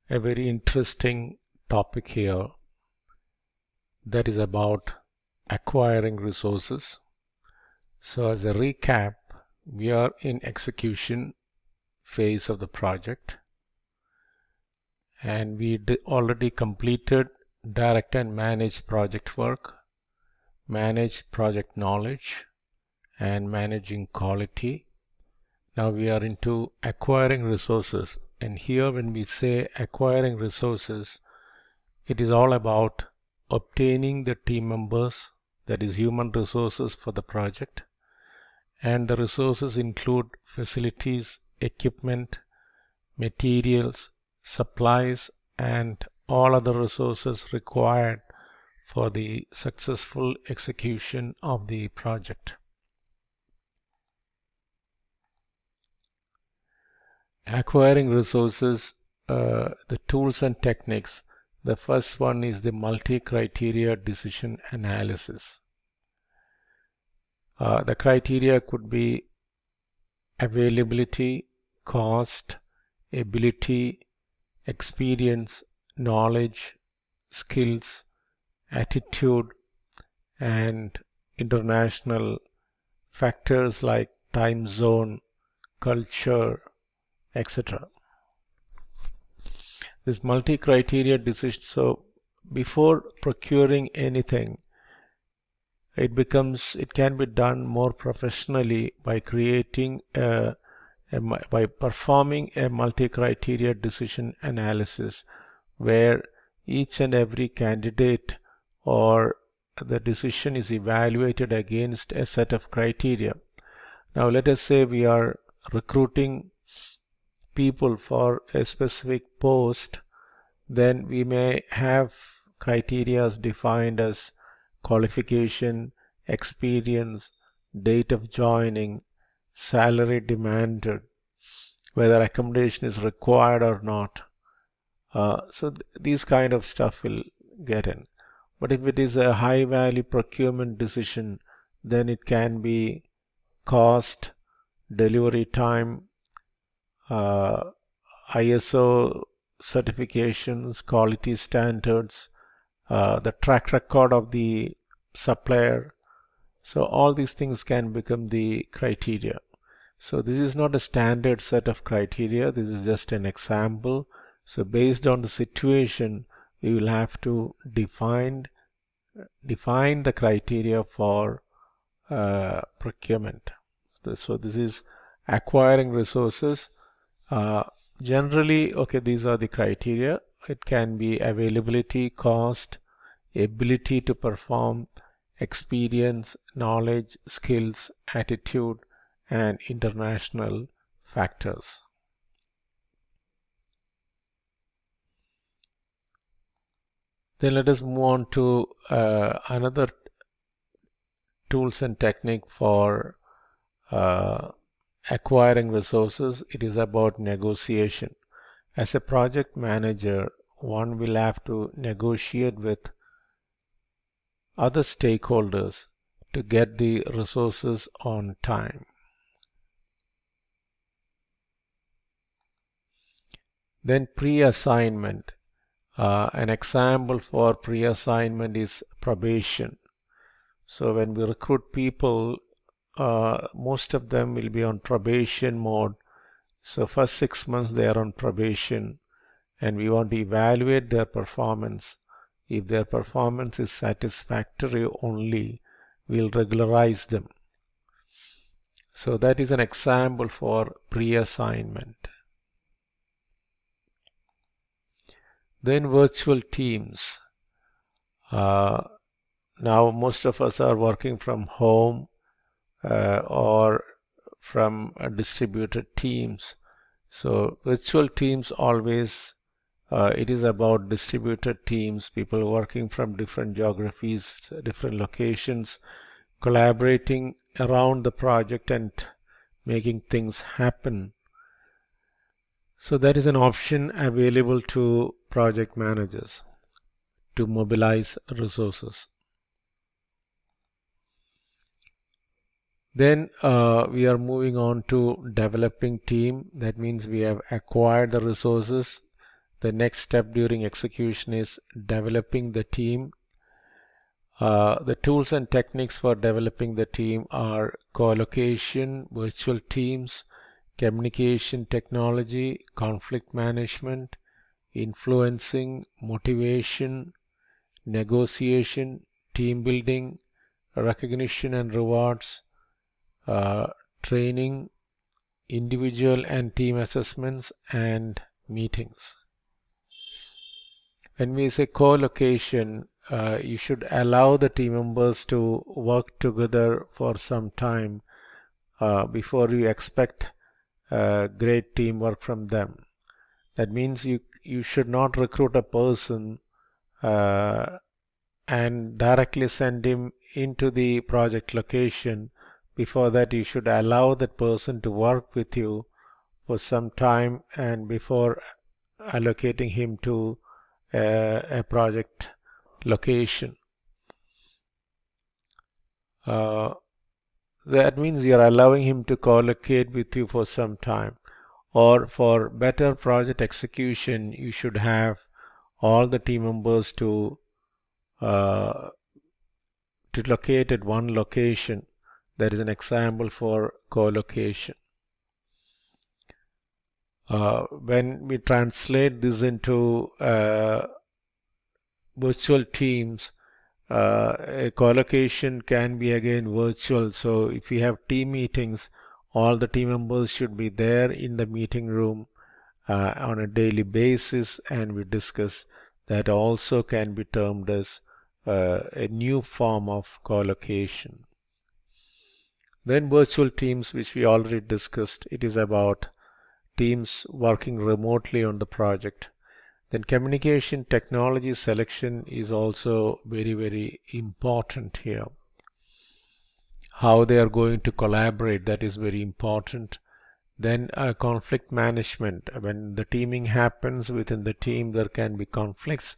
a very interesting topic here that is about acquiring resources. So as a recap, we are in execution phase of the project, and we already completed direct and managed project work, managed project knowledge, and managing quality. Now we are into acquiring resources, and here when we say acquiring resources, it is all about obtaining the team members, that is human resources for the project, and the resources include facilities, equipment, materials, supplies, and all other resources required for the successful execution of the project. Acquiring resources, the tools and techniques. The first one is the multi-criteria decision analysis. The criteria could be availability, cost, ability, experience, knowledge, skills, attitude, and international factors like time zone, culture, etc. This multi-criteria decision, so before procuring anything, it can be done more professionally by by performing a multi-criteria decision analysis where each and every candidate or the decision is evaluated against a set of criteria. Now let us say we are recruiting people for a specific post, then we may have criteria defined as qualification, experience, date of joining, salary demanded, whether accommodation is required or not. These kind of stuff will get in. But if it is a high value procurement decision, then it can be cost, delivery time, ISO certifications, quality standards, the track record of the supplier. So all these things can become the criteria. So this is not a standard set of criteria, this is just an example. So based on the situation, we will have to define the criteria for procurement. So this is acquiring resources. Generally, okay, these are the criteria. It can be availability, cost, ability to perform, experience, knowledge, skills, attitude, and international factors. Then let us move on to another tools and technique for acquiring resources. It is about negotiation. As a project manager, one will have to negotiate with other stakeholders to get the resources on time. Then pre-assignment. An example for pre-assignment is probation. So when we recruit people, most of them will be on probation mode. So first 6 months they are on probation, and we want to evaluate their performance. If their performance is satisfactory only, we'll regularize them. So that is an example for pre-assignment. Then virtual teams. Now most of us are working from home or from distributed teams. So virtual teams always, it is about distributed teams, people working from different geographies, different locations, collaborating around the project and making things happen. So that is an option available to project managers to mobilize resources. Then we are moving on to developing team. That means we have acquired the resources. the next step during execution is developing the team. The tools and techniques for developing the team are co-location, virtual teams, communication technology, conflict management, influencing, motivation, negotiation, team building, recognition and rewards, training, individual and team assessments, and meetings. When we say co-location, you should allow the team members to work together for some time before you expect great teamwork from them. That means you should not recruit a person and directly send him into the project location. Before that, you should allow that person to work with you for some time and before allocating him to a project location. That means you're allowing him to co-locate with you for some time. Or for better project execution, you should have all the team members to locate at one location. That is an example for co-location. When we translate this into virtual teams, a co-location can be again virtual. So if we have team meetings, all the team members should be there in the meeting room on a daily basis, and we discuss that also can be termed as a new form of co-location. Then virtual teams, which we already discussed, it is about teams working remotely on the project. Then communication technology selection is also very, very important here. How they are going to collaborate, that is very important. Then conflict management. When the teaming happens within the team, there can be conflicts.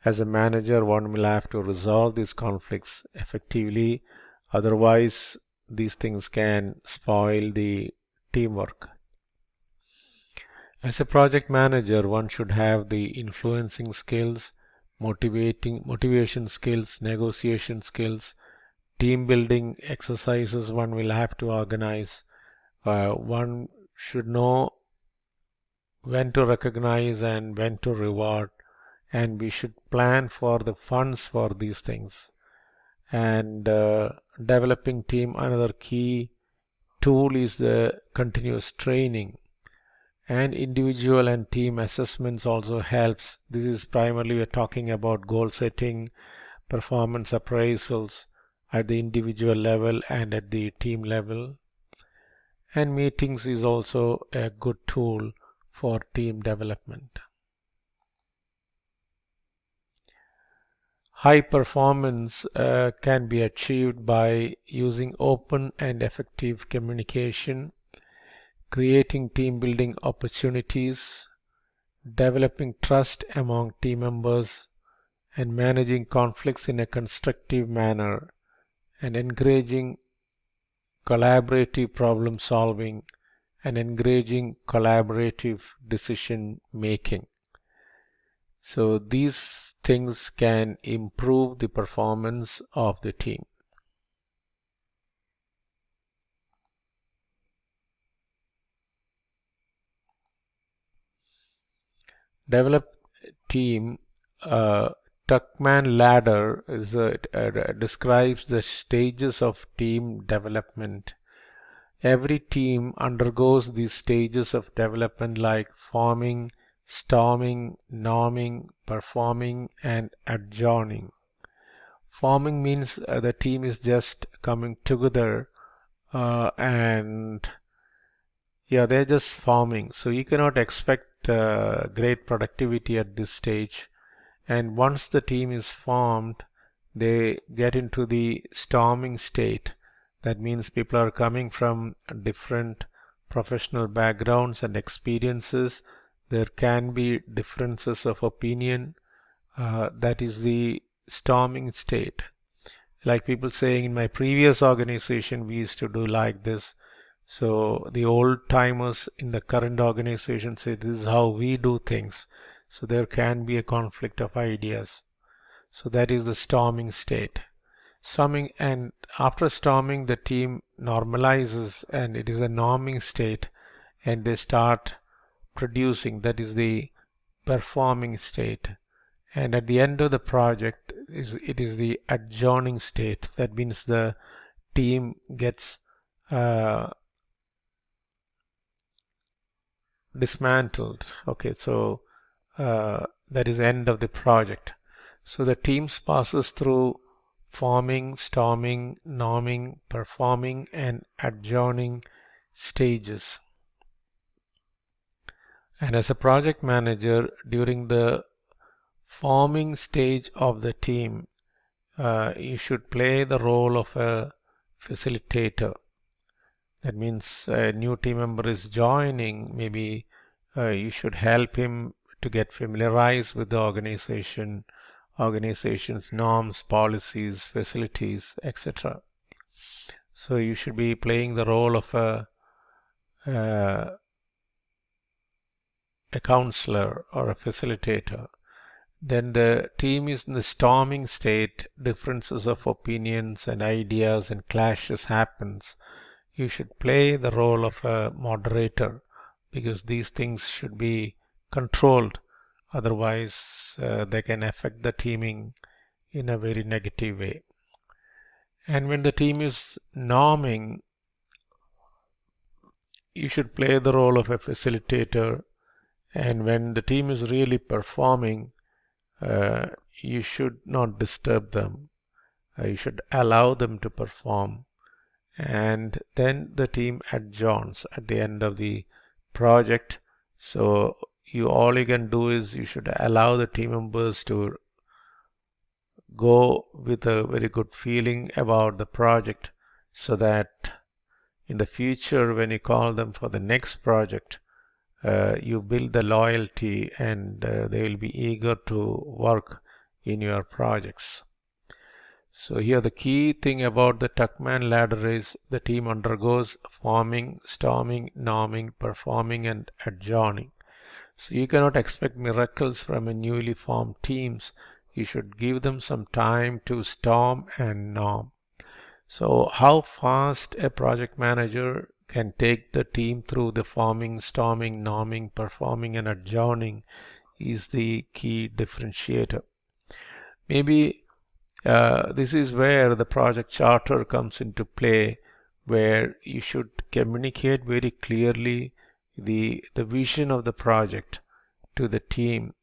As a manager, one will have to resolve these conflicts effectively. Otherwise, these things can spoil the teamwork. As a project manager, one should have the influencing skills, motivation skills, negotiation skills, team building exercises one will have to organize. One should know when to recognize and when to reward, and we should plan for the funds for these things. And developing team, another key tool is the continuous training. And individual and team assessments also helps. This is primarily we're talking about goal setting, performance appraisals at the individual level and at the team level. And meetings is also a good tool for team development. High performance can be achieved by using open and effective communication, creating team building opportunities, developing trust among team members, and managing conflicts in a constructive manner, and encouraging collaborative problem solving and encouraging collaborative decision making. So these things can improve the performance of the team. Develop team. Tuckman ladder describes the stages of team development. Every team undergoes these stages of development like forming, storming, norming, performing, and adjourning. Forming means the team is just coming together and they're just forming. So you cannot expect great productivity at this stage. And once the team is formed, they get into the storming state. That means people are coming from different professional backgrounds and experiences. There can be differences of opinion. That is the storming state. Like people saying, in my previous organization, we used to do like this. So the old timers in the current organization say, this is how we do things. So there can be a conflict of ideas. So that is the storming state. Storming, and after storming the team normalizes and it is a norming state, and they start producing, that is the performing state. And at the end of the project it is the adjourning state. That means the team gets dismantled. Okay, so that is the end of the project. So the teams passes through forming, storming, norming, performing and adjourning stages. And as a project manager, during the forming stage of the team, you should play the role of a facilitator. That means a new team member is joining, maybe you should help him to get familiarized with the organization's norms, policies, facilities, etc. So you should be playing the role of a counselor or a facilitator. Then the team is in the storming state, differences of opinions and ideas and clashes happens. You should play the role of a moderator, because these things should be controlled, otherwise they can affect the teaming in a very negative way. And when the team is norming, you should play the role of a facilitator, and when the team is really performing, you should not disturb them. You should allow them to perform, and then the team adjourns at the end of the project. So all you can do is you should allow the team members to go with a very good feeling about the project, so that in the future when you call them for the next project, you build the loyalty and they will be eager to work in your projects. So here the key thing about the Tuckman ladder is the team undergoes forming, storming, norming, performing and adjourning. So you cannot expect miracles from a newly formed teams. You should give them some time to storm and norm. So how fast a project manager can take the team through the forming, storming, norming, performing and adjourning is the key differentiator. Maybe this is where the project charter comes into play, where you should communicate very clearly the vision of the project to the team,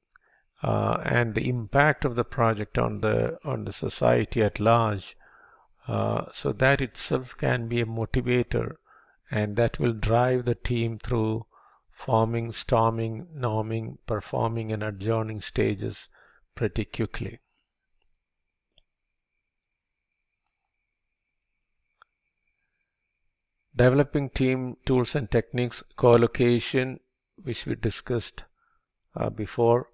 and the impact of the project on the society at large. So that itself can be a motivator, and that will drive the team through forming, storming, norming, performing and adjourning stages pretty quickly. Developing team tools and techniques, co-location, which we discussed before.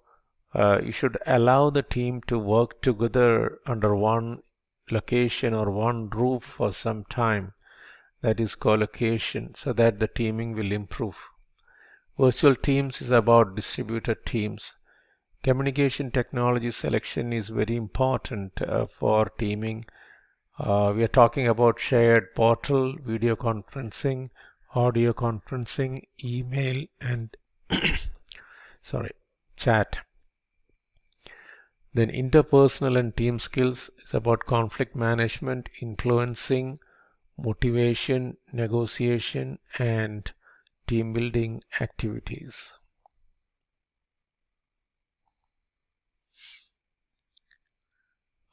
You should allow the team to work together under one location or one roof for some time. That is co-location, so that the teaming will improve. Virtual teams is about distributed teams. Communication technology selection is very important for teaming. We are talking about shared portal, video conferencing, audio conferencing, email and chat. Then interpersonal and team skills is about conflict management, influencing, motivation, negotiation and team building activities.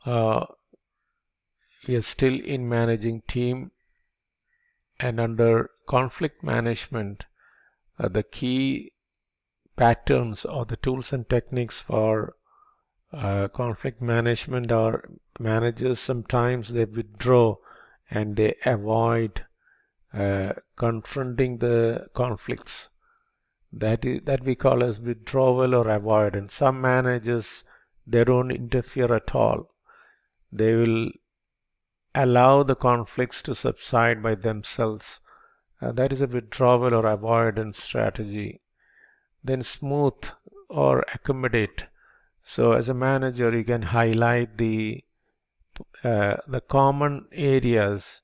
We are still in managing team, and under conflict management, the key patterns or the tools and techniques for conflict management are: managers sometimes they withdraw and they avoid confronting the conflicts. That we call as withdrawal or avoidance. Some managers, they don't interfere at all. They will allow the conflicts to subside by themselves. That is a withdrawal or avoidance strategy. Then smooth or accommodate. So as a manager, you can highlight the common areas.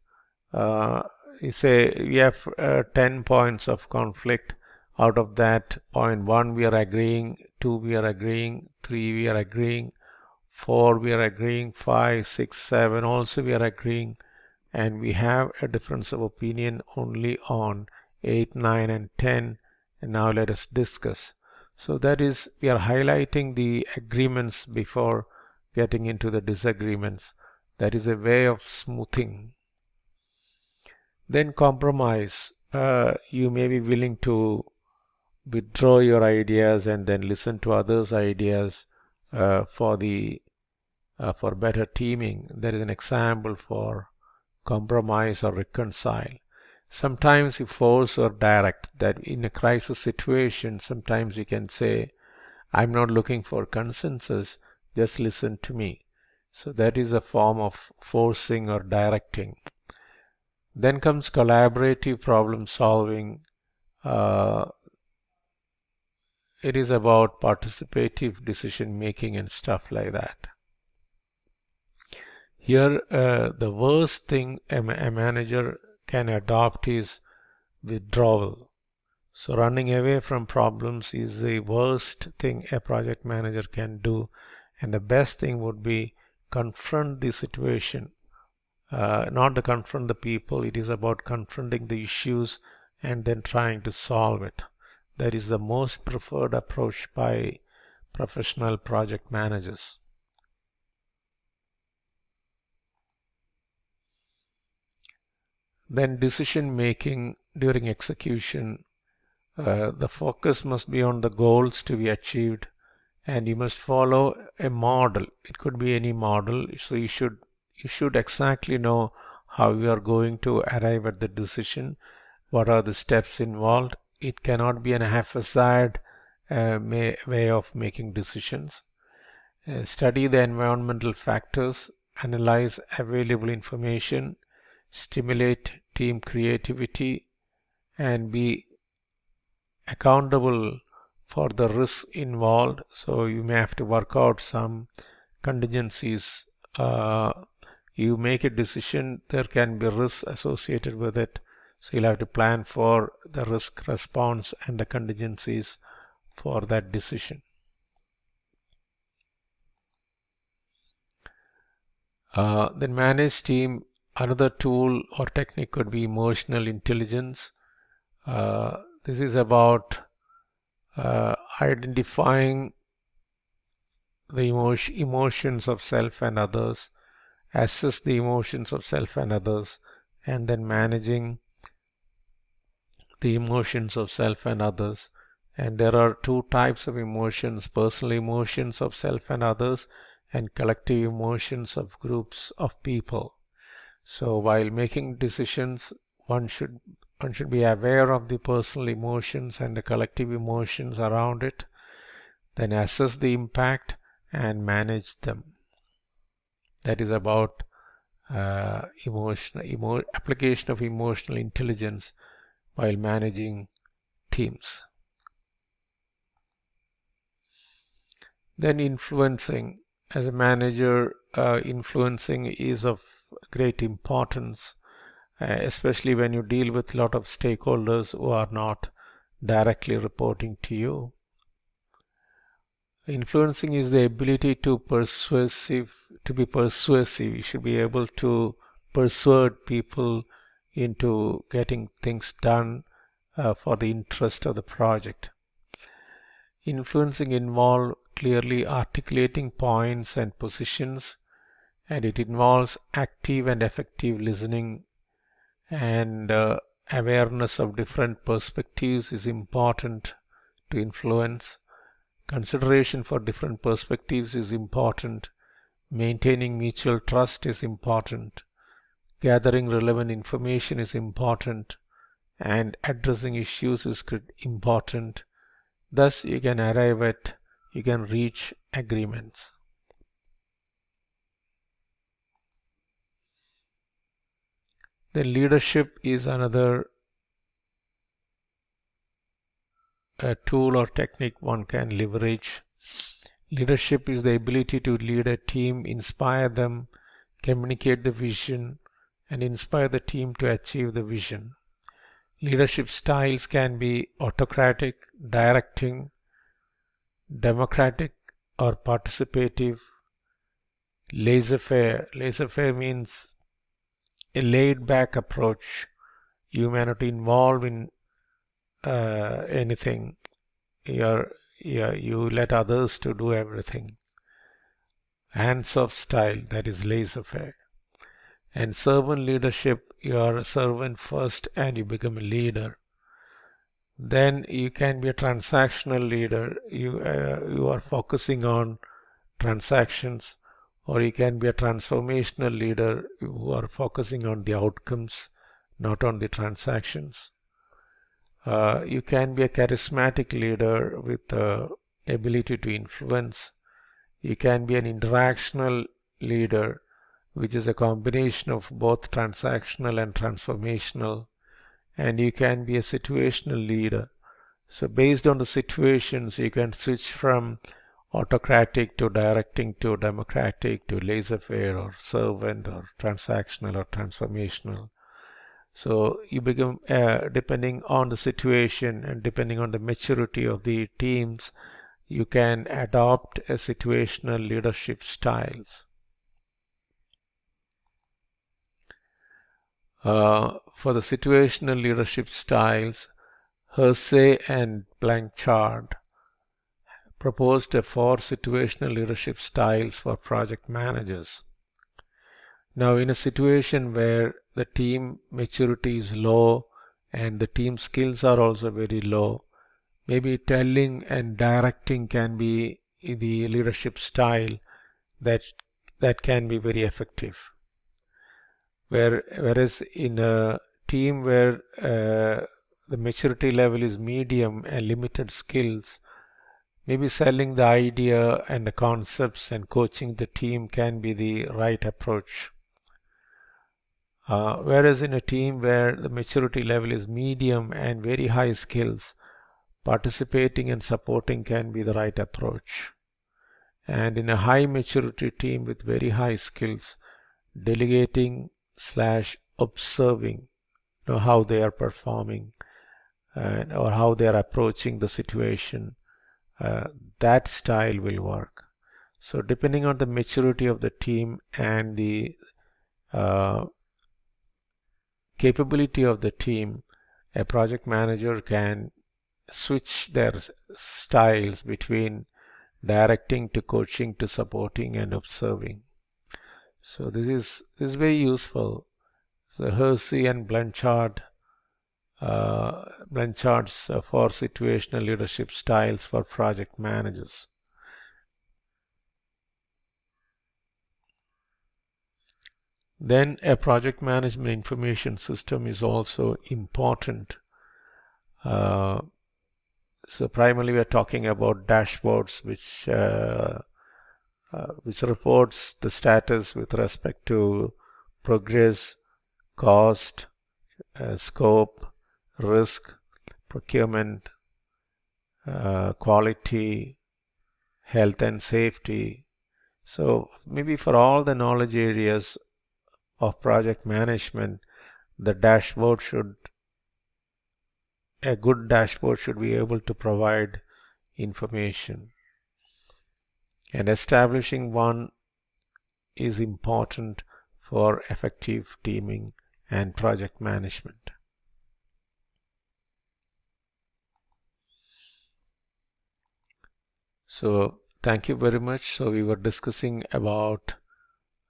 You say we have 10 points of conflict. Out of that, point 1 we are agreeing, 2 we are agreeing, 3 we are agreeing, 4 we are agreeing, 5, 6, 7 also we are agreeing, and we have a difference of opinion only on 8, 9 and 10. And now let us discuss. So that is, we are highlighting the agreements before getting into the disagreements. That is a way of smoothing. Then compromise. You may be willing to withdraw your ideas and then listen to others' ideas for better teaming. There is an example for compromise or reconcile. Sometimes you force or direct. That in a crisis situation, sometimes you can say, I'm not looking for consensus, just listen to me. So that is a form of forcing or directing. Then comes collaborative problem solving. It is about participative decision making and stuff like that. Here, the worst thing a manager can adopt is withdrawal. So running away from problems is the worst thing a project manager can do, and the best thing would be confront the situation, not to confront the people. It is about confronting the issues and then trying to solve it. That is the most preferred approach by professional project managers. Then decision making during execution. The focus must be on the goals to be achieved, and you must follow a model. It could be any model. So you should exactly know how you are going to arrive at the decision. What are the steps involved? It cannot be an haphazard way of making decisions. Study the environmental factors, analyze available information, stimulate team creativity, and be accountable for the risks involved. So you may have to work out some contingencies. You make a decision, there can be risks associated with it. So you'll have to plan for the risk response and the contingencies for that decision. Then manage team. Another tool or technique could be emotional intelligence. This is about identifying the emotions of self and others, assess the emotions of self and others, and then managing the emotions of self and others. And there are two types of emotions: personal emotions of self and others, and collective emotions of groups of people. So while making decisions, one should be aware of the personal emotions and the collective emotions around it, then assess the impact and manage them. That is about application of emotional intelligence while managing teams. Then influencing. As a manager, influencing is of great importance, especially when you deal with a lot of stakeholders who are not directly reporting to you. Influencing is the ability to be persuasive. You should be able to persuade people into getting things done for the interest of the project. Influencing involves clearly articulating points and positions, and it involves active and effective listening, and awareness of different perspectives is important to influence. Consideration for different perspectives is important. Maintaining mutual trust is important. Gathering relevant information is important, and addressing issues is important. Thus you can reach agreements. Then leadership is another a tool or technique one can leverage. Leadership is the ability to lead a team, inspire them, communicate the vision, and inspire the team to achieve the vision. Leadership styles can be autocratic, directing, democratic, or participative. Laissez-faire. Laissez-faire means a laid-back approach. You may not involve in anything. You let others to do everything. Hands-off style, that is laissez-faire. And servant leadership, you are a servant first and you become a leader. Then you can be a transactional leader. You are focusing on transactions, or you can be a transformational leader who are focusing on the outcomes, not on the transactions. You can be a charismatic leader with the ability to influence. You can be an interactional leader, which is a combination of both transactional and transformational. And you can be a situational leader. So based on the situations, you can switch from autocratic to directing to democratic to laissez-faire or servant or transactional or transformational. So you become, depending on the situation and depending on the maturity of the teams, you can adopt a situational leadership styles. For the situational leadership styles, Hersey and Blanchard proposed 4 situational leadership styles for project managers. Now, in a situation where the team maturity is low and the team skills are also very low, maybe telling and directing can be the leadership style that can be very effective. Whereas in a team where the maturity level is medium and limited skills, maybe selling the idea and the concepts and coaching the team can be the right approach. Whereas in a team where the maturity level is medium and very high skills, participating and supporting can be the right approach. And in a high maturity team with very high skills, delegating / observing, how they are performing or how they are approaching the situation, that style will work. So depending on the maturity of the team and the capability of the team, a project manager can switch their styles between directing to coaching to supporting and observing. So this is very useful. So Hersey and Blanchard's 4 situational leadership styles for project managers. Then a project management information system is also important. So primarily we are talking about dashboards which reports the status with respect to progress, cost, scope, risk, procurement, quality, health and safety. So maybe for all the knowledge areas of project management, a good dashboard should be able to provide information. And establishing one is important for effective teaming and project management. So thank you very much. So we were discussing about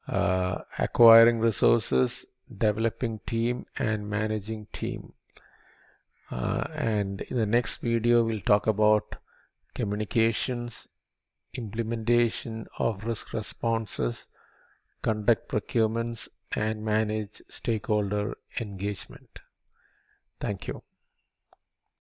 acquiring resources, developing team, and managing team. And in the next video, we'll talk about communications, implementation of risk responses, conduct procurements, and manage stakeholder engagement. Thank you.